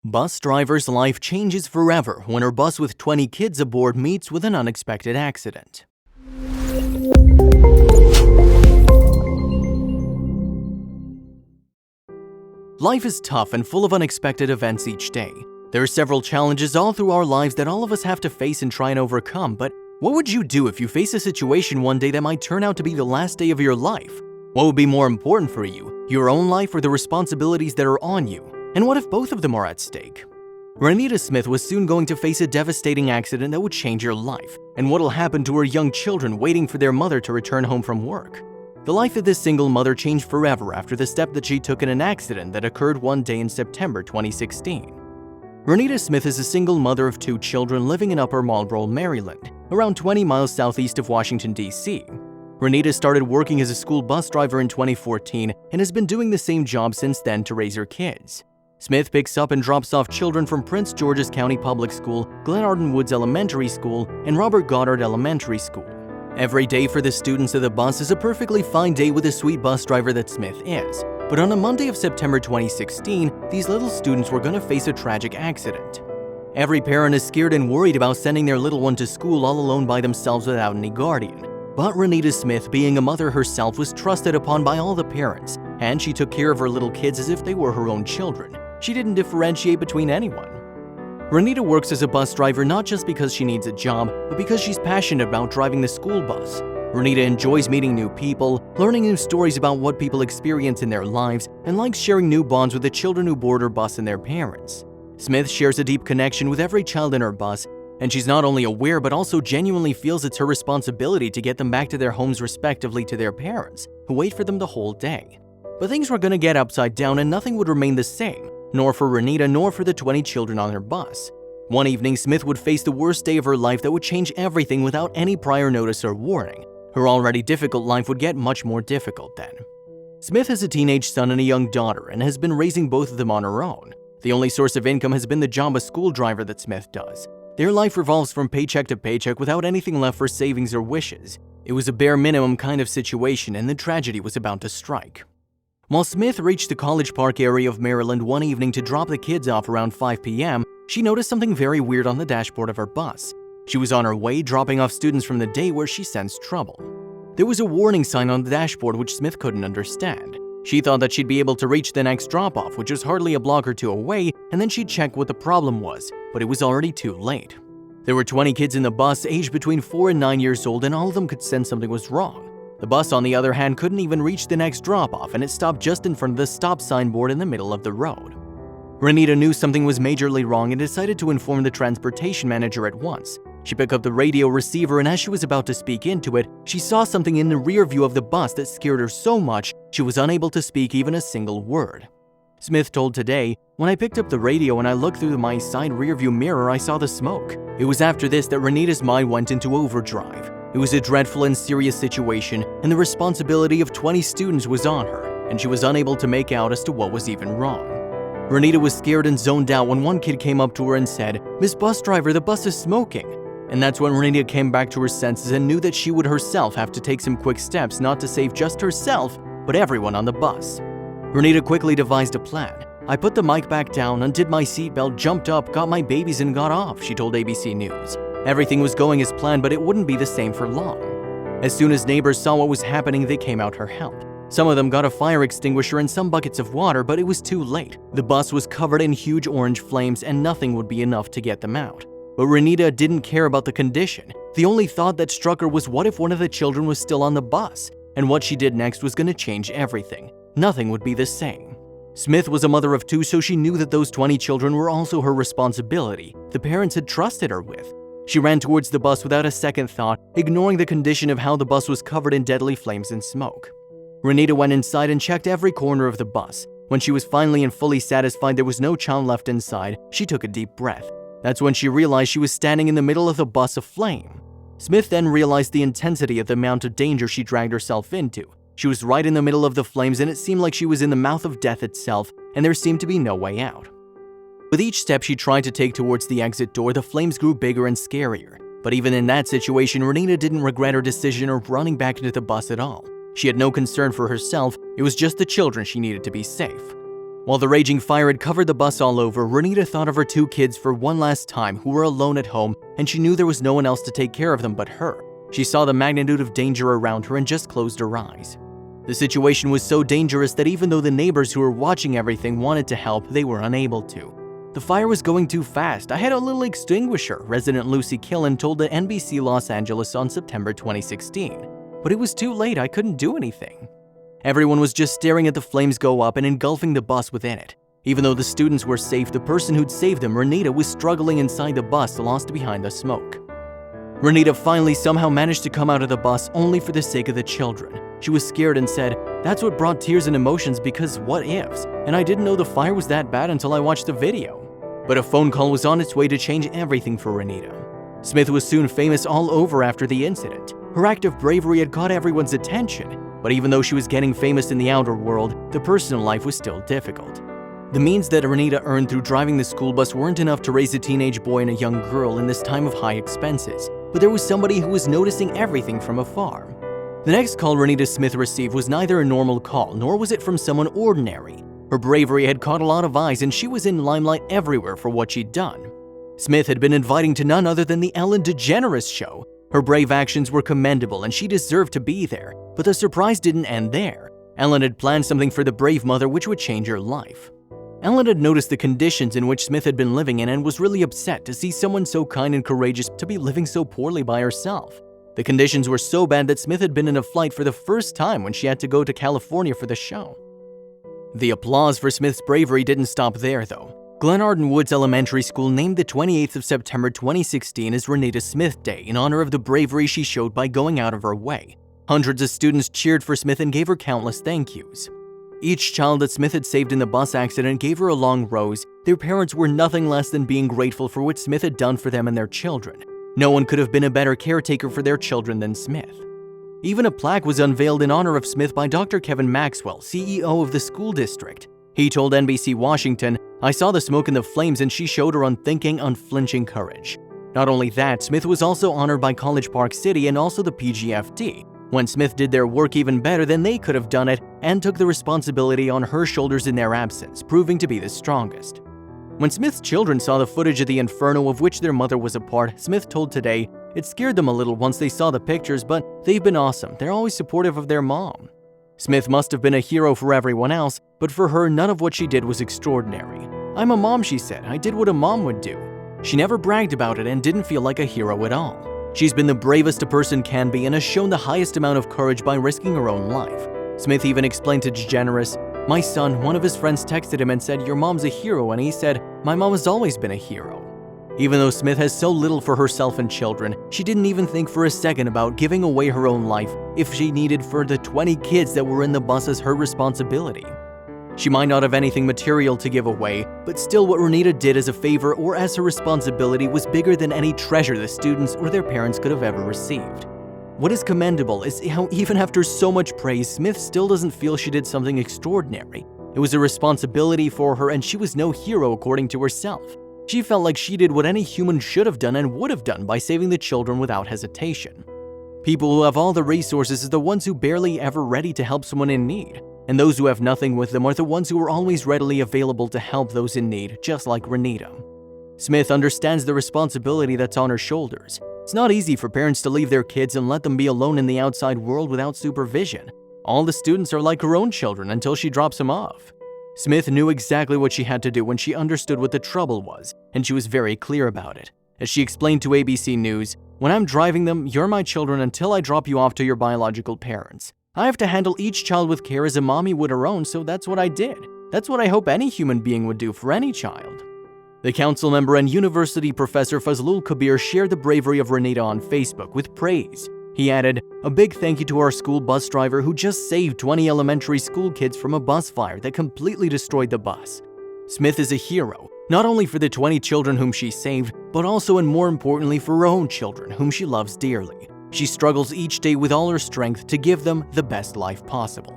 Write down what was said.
Bus driver's life changes forever when her bus with 20 kids aboard meets with an unexpected accident. Life is tough and full of unexpected events each day. There are several challenges all through our lives that all of us have to face and try and overcome, but what would you do if you face a situation one day that might turn out to be the last day of your life? What would be more important for you, your own life or the responsibilities that are on you? And what if both of them are at stake? Renita Smith was soon going to face a devastating accident that would change her life, and what'll happen to her young children waiting for their mother to return home from work. The life of this single mother changed forever after the step that she took in an accident that occurred one day in September 2016. Renita Smith is a single mother of 2 children living in Upper Marlboro, Maryland, around 20 miles southeast of Washington, D.C. Renita started working as a school bus driver in 2014 and has been doing the same job since then to raise her kids. Smith picks up and drops off children from Prince George's County Public School, Glenarden Woods Elementary School, and Robert Goddard Elementary School. Every day for the students of the bus is a perfectly fine day with the sweet bus driver that Smith is. But on a Monday of September 2016, these little students were going to face a tragic accident. Every parent is scared and worried about sending their little one to school all alone by themselves without any guardian. But Renita Smith, being a mother herself, was trusted upon by all the parents, and she took care of her little kids as if they were her own children. She didn't differentiate between anyone. Renita works as a bus driver not just because she needs a job, but because she's passionate about driving the school bus. Renita enjoys meeting new people, learning new stories about what people experience in their lives, and likes sharing new bonds with the children who board her bus and their parents. Smith shares a deep connection with every child in her bus, and she's not only aware but also genuinely feels it's her responsibility to get them back to their homes respectively to their parents, who wait for them the whole day. But things were going to get upside down and nothing would remain the same, nor for Renita nor for the 20 children on her bus. One evening, Smith would face the worst day of her life that would change everything without any prior notice or warning. Her already difficult life would get much more difficult then. Smith has a teenage son and a young daughter and has been raising both of them on her own. The only source of income has been the job as school driver that Smith does. Their life revolves from paycheck to paycheck without anything left for savings or wishes. It was a bare minimum kind of situation and the tragedy was about to strike. While Smith reached the College Park area of Maryland one evening to drop the kids off around 5 p.m., she noticed something very weird on the dashboard of her bus. She was on her way dropping off students from the day where she sensed trouble. There was a warning sign on the dashboard which Smith couldn't understand. She thought that she'd be able to reach the next drop-off, which was hardly a block or two away, and then she'd check what the problem was, but it was already too late. There were 20 kids in the bus aged between 4 and 9 years old, and all of them could sense something was wrong. The bus, on the other hand, couldn't even reach the next drop-off, and it stopped just in front of the stop sign board in the middle of the road. Renita knew something was majorly wrong and decided to inform the transportation manager at once. She picked up the radio receiver, and as she was about to speak into it, she saw something in the rear view of the bus that scared her so much she was unable to speak even a single word. Smith told Today, "When I picked up the radio and I looked through my side rearview mirror, I saw the smoke." It was after this that Renita's mind went into overdrive. It was a dreadful and serious situation, and the responsibility of 20 students was on her, and she was unable to make out as to what was even wrong. Renita was scared and zoned out when one kid came up to her and said, "Miss Bus Driver, the bus is smoking." And that's when Renita came back to her senses and knew that she would herself have to take some quick steps not to save just herself, but everyone on the bus. Renita quickly devised a plan. "I put the mic back down, undid my seatbelt, jumped up, got my babies and got off," she told ABC News. Everything was going as planned, but it wouldn't be the same for long. As soon as neighbors saw what was happening, they came out her help. Some of them got a fire extinguisher and some buckets of water, but it was too late. The bus was covered in huge orange flames and nothing would be enough to get them out. But Renita didn't care about the condition. The only thought that struck her was what if one of the children was still on the bus? And what she did next was going to change everything. Nothing would be the same. Smith was a mother of 2, so she knew that those 20 children were also her responsibility. The parents had trusted her with. She ran towards the bus without a second thought, ignoring the condition of how the bus was covered in deadly flames and smoke. Renita went inside and checked every corner of the bus. When she was finally and fully satisfied there was no child left inside, she took a deep breath. That's when she realized she was standing in the middle of the bus aflame. Smith then realized the intensity of the amount of danger she dragged herself into. She was right in the middle of the flames and it seemed like she was in the mouth of death itself, and there seemed to be no way out. With each step she tried to take towards the exit door, the flames grew bigger and scarier. But even in that situation, Renita didn't regret her decision of running back into the bus at all. She had no concern for herself, it was just the children she needed to be safe. While the raging fire had covered the bus all over, Renita thought of her 2 kids for one last time who were alone at home, and she knew there was no one else to take care of them but her. She saw the magnitude of danger around her and just closed her eyes. The situation was so dangerous that even though the neighbors who were watching everything wanted to help, they were unable to. The fire was going too fast. I had a little extinguisher, resident Lucy Killen told the NBC Los Angeles on September 2016. But it was too late, I couldn't do anything. Everyone was just staring at the flames go up and engulfing the bus within it. Even though the students were safe, the person who'd saved them, Renita, was struggling inside the bus, lost behind the smoke. Renita finally somehow managed to come out of the bus only for the sake of the children. She was scared and said, "That's what brought tears and emotions because what ifs, and I didn't know the fire was that bad until I watched the video." But a phone call was on its way to change everything for Renita. Smith was soon famous all over after the incident. Her act of bravery had caught everyone's attention, but even though she was getting famous in the outer world, the personal life was still difficult. The means that Renita earned through driving the school bus weren't enough to raise a teenage boy and a young girl in this time of high expenses, but there was somebody who was noticing everything from afar. The next call Renita Smith received was neither a normal call, nor was it from someone ordinary. Her bravery had caught a lot of eyes, and she was in limelight everywhere for what she'd done. Smith had been inviting to none other than the Ellen DeGeneres show. Her brave actions were commendable, and she deserved to be there. But the surprise didn't end there. Ellen had planned something for the brave mother which would change her life. Ellen had noticed the conditions in which Smith had been living in and was really upset to see someone so kind and courageous to be living so poorly by herself. The conditions were so bad that Smith had been in a flight for the first time when she had to go to California for the show. The applause for Smith's bravery didn't stop there, though. Glenarden Woods Elementary School named the 28th of September 2016 as Renita Smith Day in honor of the bravery she showed by going out of her way. Hundreds of students cheered for Smith and gave her countless thank yous. Each child that Smith had saved in the bus accident gave her a long rose. Their parents were nothing less than being grateful for what Smith had done for them and their children. No one could have been a better caretaker for their children than Smith. Even a plaque was unveiled in honor of Smith by Dr. Kevin Maxwell, CEO of the school district. He told NBC Washington, "I saw the smoke and the flames and she showed her unthinking, unflinching courage." Not only that, Smith was also honored by College Park City and also the PGFD, when Smith did their work even better than they could have done it and took the responsibility on her shoulders in their absence, proving to be the strongest. When Smith's children saw the footage of the inferno of which their mother was a part, Smith told Today, "It scared them a little once they saw the pictures, but they've been awesome. They're always supportive of their mom." Smith must have been a hero for everyone else, but for her, none of what she did was extraordinary. "I'm a mom," she said. "I did what a mom would do." She never bragged about it and didn't feel like a hero at all. She's been the bravest a person can be and has shown the highest amount of courage by risking her own life. Smith even explained to DeGeneres, "My son, one of his friends texted him and said, 'Your mom's a hero,' and he said, 'My mom has always been a hero.'" Even though Smith has so little for herself and children, she didn't even think for a second about giving away her own life if she needed for the 20 kids that were in the bus as her responsibility. She might not have anything material to give away, but still what Renita did as a favor or as her responsibility was bigger than any treasure the students or their parents could have ever received. What is commendable is how even after so much praise, Smith still doesn't feel she did something extraordinary. It was a responsibility for her and she was no hero according to herself. She felt like she did what any human should have done and would have done by saving the children without hesitation. People who have all the resources are the ones who barely ever ready to help someone in need, and those who have nothing with them are the ones who are always readily available to help those in need, just like Renita. Smith understands the responsibility that's on her shoulders. It's not easy for parents to leave their kids and let them be alone in the outside world without supervision. All the students are like her own children until she drops them off. Smith knew exactly what she had to do when she understood what the trouble was, and she was very clear about it. As she explained to ABC News, "When I'm driving them, you're my children until I drop you off to your biological parents. I have to handle each child with care as a mommy would her own, so that's what I did. That's what I hope any human being would do for any child." The council member and university professor Fazlul Kabir shared the bravery of Renita on Facebook with praise. He added, "A big thank you to our school bus driver who just saved 20 elementary school kids from a bus fire that completely destroyed the bus. Smith is a hero, not only for the 20 children whom she saved, but also and more importantly for her own children whom she loves dearly. She struggles each day with all her strength to give them the best life possible."